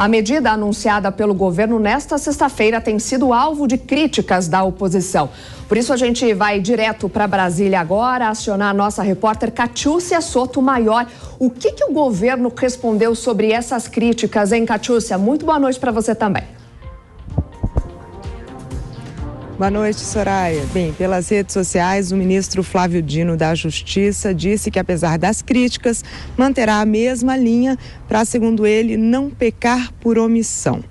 A medida anunciada pelo governo nesta sexta-feira tem sido alvo de críticas da oposição. Por isso a gente vai direto para Brasília agora, acionar a nossa repórter Catiúcia Sotomayor. O que o governo respondeu sobre essas críticas, hein, Catiúcia? Muito boa noite para você também. Boa noite, Soraya. Bem, pelas redes sociais, o ministro Flávio Dino da Justiça disse que, apesar das críticas, manterá a mesma linha para, segundo ele, não pecar por omissão.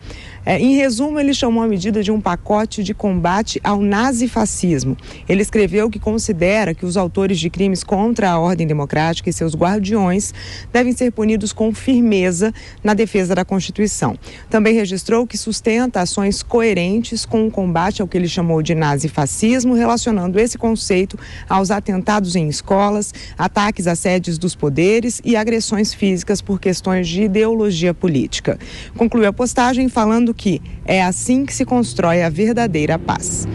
Em resumo, ele chamou a medida de um pacote de combate ao nazifascismo. Ele escreveu que considera que os autores de crimes contra a ordem democrática e seus guardiões devem ser punidos com firmeza na defesa da Constituição. Também registrou que sustenta ações coerentes com o combate ao que ele chamou de nazifascismo, relacionando esse conceito aos atentados em escolas, ataques a sedes dos poderes e agressões físicas por questões de ideologia política. Concluiu a postagem falando que é assim que se constrói a verdadeira paz.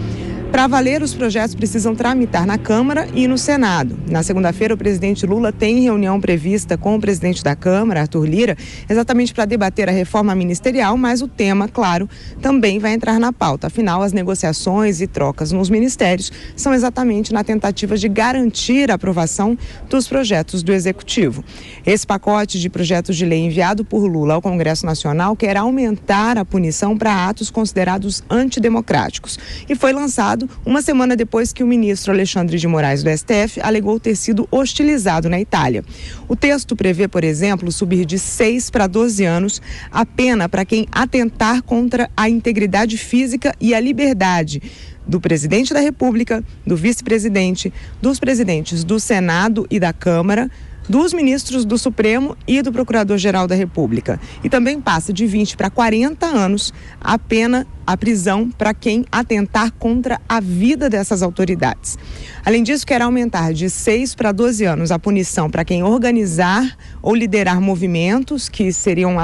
Para valer, os projetos precisam tramitar na Câmara e no Senado. Na segunda-feira, o presidente Lula tem reunião prevista com o presidente da Câmara, Arthur Lira, exatamente para debater a reforma ministerial, mas o tema, claro, também vai entrar na pauta. Afinal, as negociações e trocas nos ministérios são exatamente na tentativa de garantir a aprovação dos projetos do Executivo. Esse pacote de projetos de lei enviado por Lula ao Congresso Nacional quer aumentar a punição para atos considerados antidemocráticos e foi lançado uma semana depois que o ministro Alexandre de Moraes do STF alegou ter sido hostilizado na Itália. O texto prevê, por exemplo, subir de 6 para 12 anos a pena para quem atentar contra a integridade física e a liberdade do presidente da República, do vice-presidente, dos presidentes do Senado e da Câmara, dos ministros do Supremo e do Procurador-Geral da República. E também passa de 20 para 40 anos a pena, a prisão para quem atentar contra a vida dessas autoridades. Além disso, quer aumentar de 6 para 12 anos a punição para quem organizar ou liderar movimentos que seriam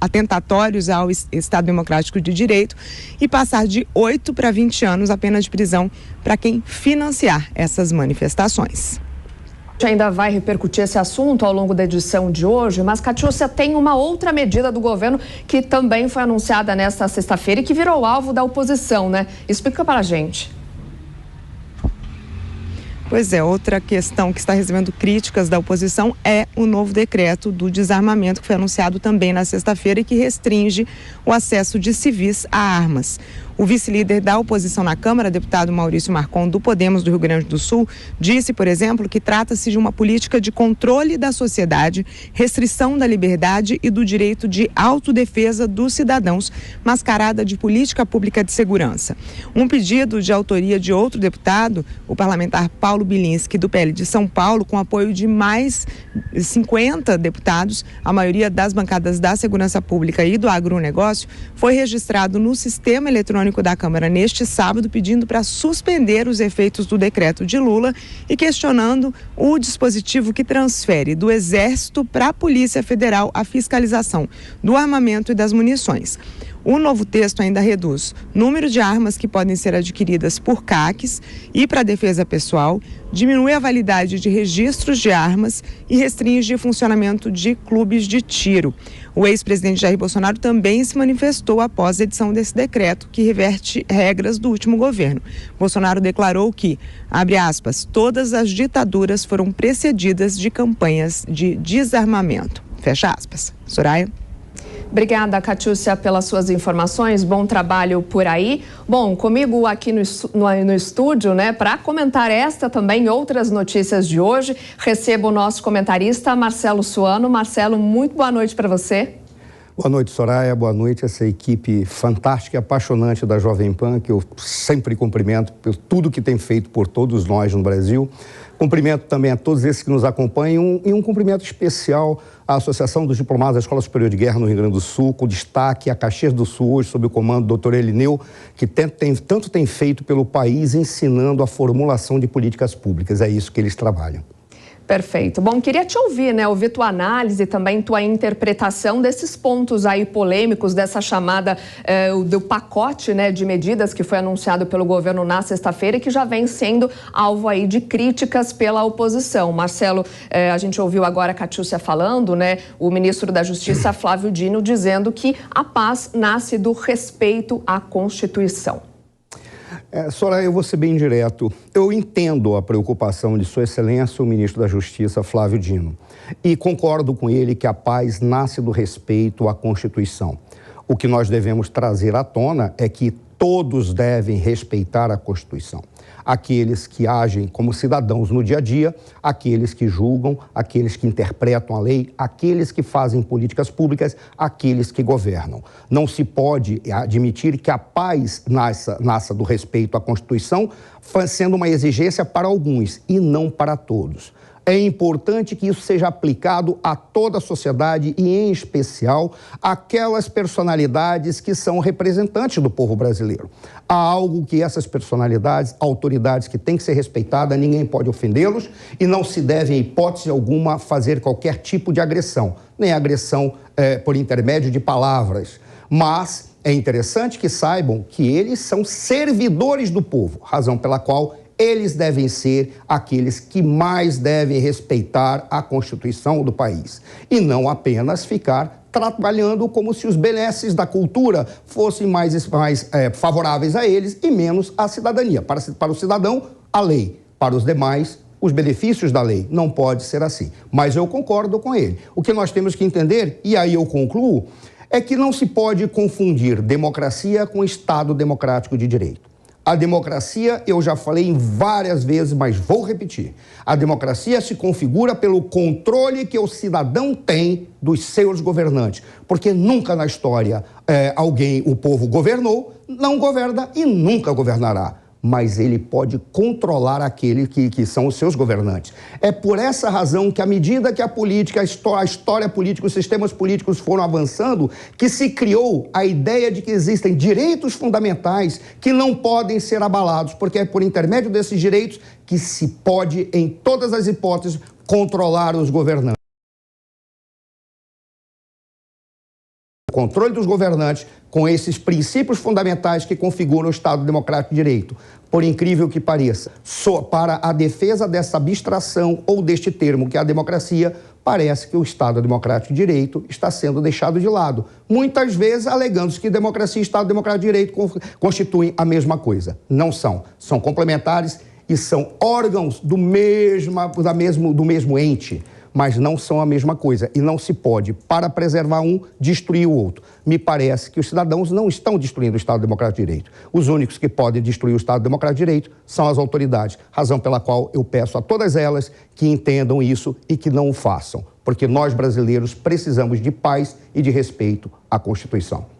atentatórios ao Estado Democrático de Direito e passar de 8 para 20 anos a pena de prisão para quem financiar essas manifestações. A gente ainda vai repercutir esse assunto ao longo da edição de hoje, mas, Catiúcia, tem uma outra medida do governo que também foi anunciada nesta sexta-feira e que virou alvo da oposição, né? Explica para a gente. Pois é, outra questão que está recebendo críticas da oposição é o novo decreto do desarmamento que foi anunciado também na sexta-feira e que restringe o acesso de civis a armas. O vice-líder da oposição na Câmara, deputado Maurício Marcon, do Podemos do Rio Grande do Sul, disse, por exemplo, que trata-se de uma política de controle da sociedade, restrição da liberdade e do direito de autodefesa dos cidadãos, mascarada de política pública de segurança. Um pedido de autoria de outro deputado, o parlamentar Paulo Bilinski, do PL de São Paulo, com apoio de mais 50 deputados, a maioria das bancadas da Segurança Pública e do agronegócio, foi registrado no sistema eletrônico da Câmara neste sábado, pedindo para suspender os efeitos do decreto de Lula e questionando o dispositivo que transfere do Exército para a Polícia Federal a fiscalização do armamento e das munições. O novo texto ainda reduz o número de armas que podem ser adquiridas por CACs e para a defesa pessoal, diminui a validade de registros de armas e restringe o funcionamento de clubes de tiro. O ex-presidente Jair Bolsonaro também se manifestou após a edição desse decreto, que reverte regras do último governo. Bolsonaro declarou que, abre aspas, todas as ditaduras foram precedidas de campanhas de desarmamento. Fecha aspas. Soraya? Obrigada, Catiúcia, pelas suas informações. Bom trabalho por aí. Bom, comigo aqui no estúdio, né, para comentar esta também e outras notícias de hoje, recebo o nosso comentarista Marcelo Suano. Marcelo, muito boa noite para você. Boa noite, Soraya. Boa noite a essa equipe fantástica e apaixonante da Jovem Pan, que eu sempre cumprimento por tudo que tem feito por todos nós no Brasil. Cumprimento também a todos esses que nos acompanham e um cumprimento especial à Associação dos Diplomados da Escola Superior de Guerra no Rio Grande do Sul, com destaque a Caxias do Sul, hoje sob o comando do Dr. Elineu, que tanto tem feito pelo país ensinando a formulação de políticas públicas. É isso que eles trabalham. Perfeito. Bom, queria te ouvir, né? Ouvir tua análise, também tua interpretação desses pontos aí polêmicos, dessa chamada do pacote, né, de medidas que foi anunciado pelo governo na sexta-feira e que já vem sendo alvo aí de críticas pela oposição. Marcelo, a gente ouviu agora a Catiúcia falando, né? O ministro da Justiça, Flávio Dino, dizendo que a paz nasce do respeito à Constituição. Soraya, eu vou ser bem direto. Eu entendo a preocupação de Sua Excelência, o ministro da Justiça, Flávio Dino, e concordo com ele que a paz nasce do respeito à Constituição. O que nós devemos trazer à tona é que todos devem respeitar a Constituição. Aqueles que agem como cidadãos no dia a dia, aqueles que julgam, aqueles que interpretam a lei, aqueles que fazem políticas públicas, aqueles que governam. Não se pode admitir que a paz nasça do respeito à Constituição, sendo uma exigência para alguns e não para todos. É importante que isso seja aplicado a toda a sociedade e, em especial, aquelas personalidades que são representantes do povo brasileiro. Há algo que essas personalidades, autoridades que têm que ser respeitadas, ninguém pode ofendê-los e não se deve, em hipótese alguma, fazer qualquer tipo de agressão, nem agressão por intermédio de palavras. Mas é interessante que saibam que eles são servidores do povo, razão pela qual eles devem ser aqueles que mais devem respeitar a Constituição do país e não apenas ficar trabalhando como se os benesses da cultura fossem mais favoráveis a eles e menos à cidadania. Para o cidadão, a lei. Para os demais, os benefícios da lei. Não pode ser assim. Mas eu concordo com ele. O que nós temos que entender, e aí eu concluo, é que não se pode confundir democracia com Estado democrático de direito. A democracia, eu já falei várias vezes, mas vou repetir. A democracia se configura pelo controle que o cidadão tem dos seus governantes. Porque nunca na história o povo governou, não governa e nunca governará. Mas ele pode controlar aquele que são os seus governantes. É por essa razão que, à medida que a política, a história política, os sistemas políticos foram avançando, que se criou a ideia de que existem direitos fundamentais que não podem ser abalados, porque é por intermédio desses direitos que se pode, em todas as hipóteses, controlar os governantes. O controle dos governantes com esses princípios fundamentais que configuram o Estado Democrático de Direito. Por incrível que pareça, só para a defesa dessa abstração ou deste termo que é a democracia, parece que o Estado Democrático de Direito está sendo deixado de lado. Muitas vezes alegando que democracia e Estado Democrático de Direito constituem a mesma coisa. Não são. São complementares e são órgãos do mesmo ente. Mas não são a mesma coisa e não se pode, para preservar um, destruir o outro. Me parece que os cidadãos não estão destruindo o Estado Democrático de Direito. Os únicos que podem destruir o Estado Democrático de Direito são as autoridades, razão pela qual eu peço a todas elas que entendam isso e que não o façam, porque nós brasileiros precisamos de paz e de respeito à Constituição.